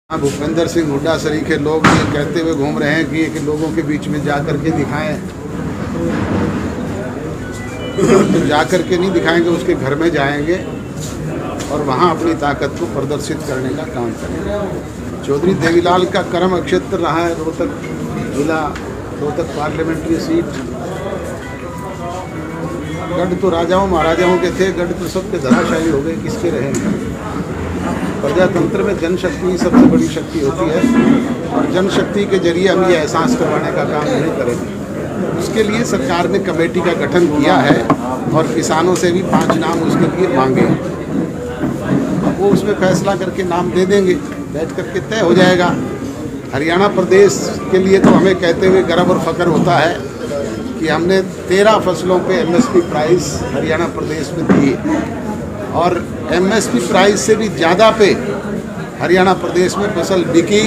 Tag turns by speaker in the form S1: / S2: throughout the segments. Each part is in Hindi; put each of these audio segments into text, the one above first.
S1: भूपेंद्र सिंह हुड्डा सरीखे लोग ये कहते हुए घूम रहे हैं कि लोगों के बीच में जा कर के दिखाएं, तो जा कर के नहीं दिखाएंगे, उसके घर में जाएंगे और वहाँ अपनी ताकत को प्रदर्शित करने का काम करेंगे। चौधरी देवीलाल का कर्म क्षेत्र रहा है रोहतक जिला, रोहतक पार्लियामेंट्री सीट। गढ़ तो राजाओं महाराजाओं के थे, गढ़ तो सबके धराशायी हो गए, किसके रहेंगे। प्रजातंत्र में जनशक्ति ही सबसे बड़ी शक्ति होती है और जनशक्ति के जरिए हम ये एहसास करवाने का काम नहीं करेंगे। उसके लिए सरकार ने कमेटी का गठन किया है और किसानों से भी 5 नाम उसके लिए मांगे हैं। वो उसमें फैसला करके नाम दे देंगे, बैठ करके तय हो जाएगा। हरियाणा प्रदेश के लिए तो हमें कहते हुए गर्व और फख्र होता है कि हमने 13 फसलों पे MSP प्राइस हरियाणा प्रदेश में दिए और MSP प्राइस से भी ज़्यादा पे हरियाणा प्रदेश में फसल बिकी,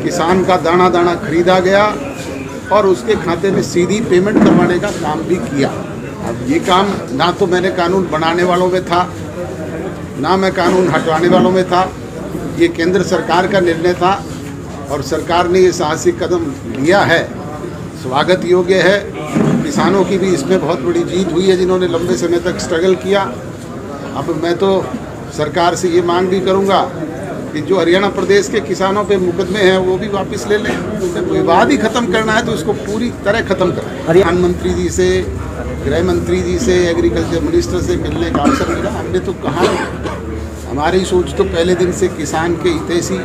S1: किसान का दाना दाना खरीदा गया और उसके खाते में सीधी पेमेंट करवाने का काम भी किया। अब ये काम ना तो मैंने कानून बनाने वालों में था, ना मैं कानून हटवाने वालों में था, ये केंद्र सरकार का निर्णय था और सरकार ने ये साहसिक कदम लिया है, स्वागत योग्य है। किसानों की भी इसमें बहुत बड़ी जीत हुई है जिन्होंने लंबे समय तक स्ट्रगल किया। अब मैं तो सरकार से ये मांग भी करूंगा कि जो हरियाणा प्रदेश के किसानों पे मुकदमे हैं वो भी वापस ले लें। जब विवाद ही ख़त्म करना है तो इसको पूरी तरह ख़त्म करें। प्रधानमंत्री जी से, गृह मंत्री जी से, एग्रीकल्चर मिनिस्टर से मिलने का अवसर मिला। हमने तो कहा, हमारी सोच तो पहले दिन से किसान के हितैषी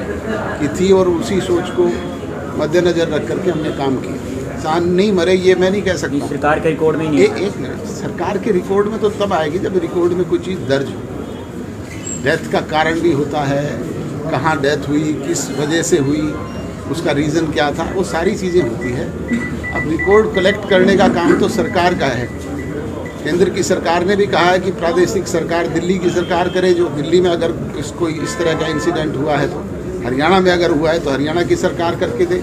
S1: की थी और उसी सोच को मद्देनज़र रख करके हमने काम किया। किसान नहीं मरे ये मैं नहीं कह सकता,
S2: सरकार के रिकॉर्ड में नहीं है।
S1: एक मिनट, सरकार के रिकॉर्ड में तो तब आएगी जब रिकॉर्ड में कोई चीज़ दर्ज हो। डेथ का कारण भी होता है, कहाँ डेथ हुई, किस वजह से हुई, उसका रीज़न क्या था, वो सारी चीज़ें होती है। अब रिकॉर्ड कलेक्ट करने का काम तो सरकार का है। केंद्र की सरकार ने भी कहा है कि प्रादेशिक सरकार, दिल्ली की सरकार करे, जो दिल्ली में अगर कोई इस तरह का इंसिडेंट हुआ है तो हरियाणा में अगर हुआ है तो हरियाणा की सरकार करके दे।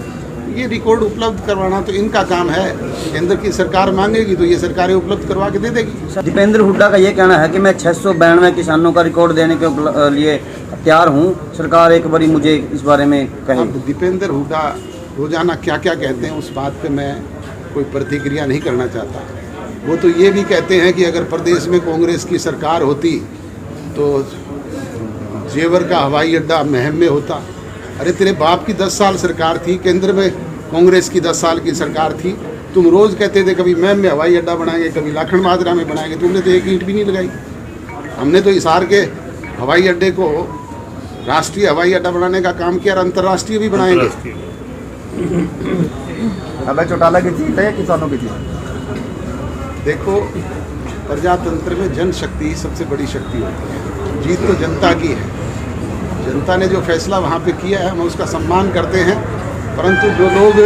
S1: ये रिकॉर्ड उपलब्ध करवाना तो इनका काम है। केंद्र की सरकार मांगेगी तो ये सरकारें उपलब्ध करवा के दे देगी।
S3: दीपेंद्र हुड्डा का ये कहना है कि मैं 692 किसानों का रिकॉर्ड देने के लिए तैयार हूँ, सरकार एक बारी मुझे इस बारे में कहे।
S1: अब दीपेंद्र हुड्डा रोजाना क्या क्या कहते हैं उस बात पे मैं कोई प्रतिक्रिया नहीं करना चाहता। वो तो ये भी कहते हैं कि अगर प्रदेश में कांग्रेस की सरकार होती तो जेवर का हवाई अड्डा महम में होता। अरे तेरे बाप की 10 साल सरकार थी, केंद्र में कांग्रेस की 10 साल की सरकार थी, तुम रोज़ कहते थे कभी महम में हवाई अड्डा बनाएंगे, कभी लाखन माजरा में बनाएंगे, तुमने तो एक ईंट भी नहीं लगाई। हमने तो हिसार के हवाई अड्डे को राष्ट्रीय हवाई अड्डा बनाने का काम किया और अंतर्राष्ट्रीय भी बनाएंगे।
S3: अबे चौटाला की जीत है या किसानों की जीत?
S1: देखो, प्रजातंत्र में जनशक्ति सबसे बड़ी शक्ति होती है। जीत तो जनता की है। जनता ने जो फैसला वहाँ पे किया है हम उसका सम्मान करते हैं, परंतु जो लोग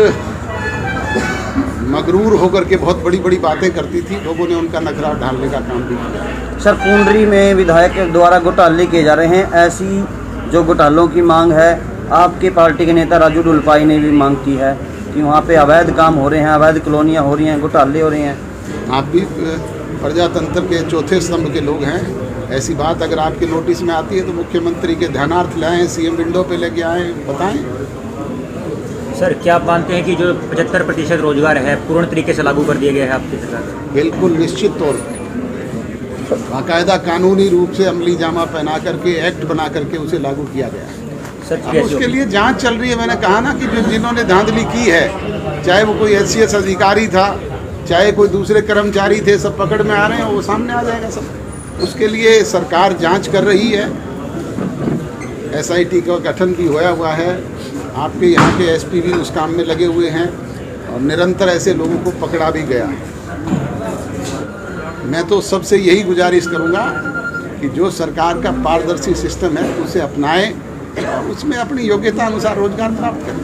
S1: मगरूर होकर के बहुत बड़ी बड़ी बातें करती थी, लोगों ने उनका नखरा ढालने का काम भी किया।
S3: सर, पूंडरी में विधायक के द्वारा घोटाले किए जा रहे हैं, ऐसी जो घोटालों की मांग है, आपके पार्टी के नेता राजू ढुलपाई ने भी मांग की है कि वहाँ पे अवैध काम हो रहे हैं, अवैध कॉलोनियाँ हो रही हैं, घोटाले हो रहे हैं।
S1: आप भी प्रजातंत्र के चौथे स्तंभ के लोग हैं। ऐसी बात अगर आपके नोटिस में आती है तो मुख्यमंत्री के ध्यानार्थ लाएं, CM विंडो पे लेके आएँ, बताएं।
S2: सर, क्या आप मानते हैं कि जो 75% रोजगार है पूर्ण तरीके से लागू कर दिया गया है आपकी सरकार?
S1: बिल्कुल निश्चित तौर पर बाकायदा कानूनी रूप से अमली जामा पहना करके, एक्ट बना करके उसे लागू किया गया है। अब उसके लिए जांच चल रही है। मैंने कहा ना कि जो जिन्होंने धांधली की है, चाहे वो कोई SCS अधिकारी था, चाहे कोई दूसरे कर्मचारी थे, सब पकड़ में आ रहे हैं, वो सामने आ जाएगा सब। उसके लिए सरकार जांच कर रही है। SIT का गठन भी होया हुआ है। आपके यहाँ के SP भी उस काम में लगे हुए हैं और निरंतर ऐसे लोगों को पकड़ा भी गया। मैं तो सबसे यही गुजारिश करूँगा कि जो सरकार का पारदर्शी सिस्टम है उसे अपनाएं और उसमें अपनी योग्यता अनुसार रोजगार प्राप्त करें।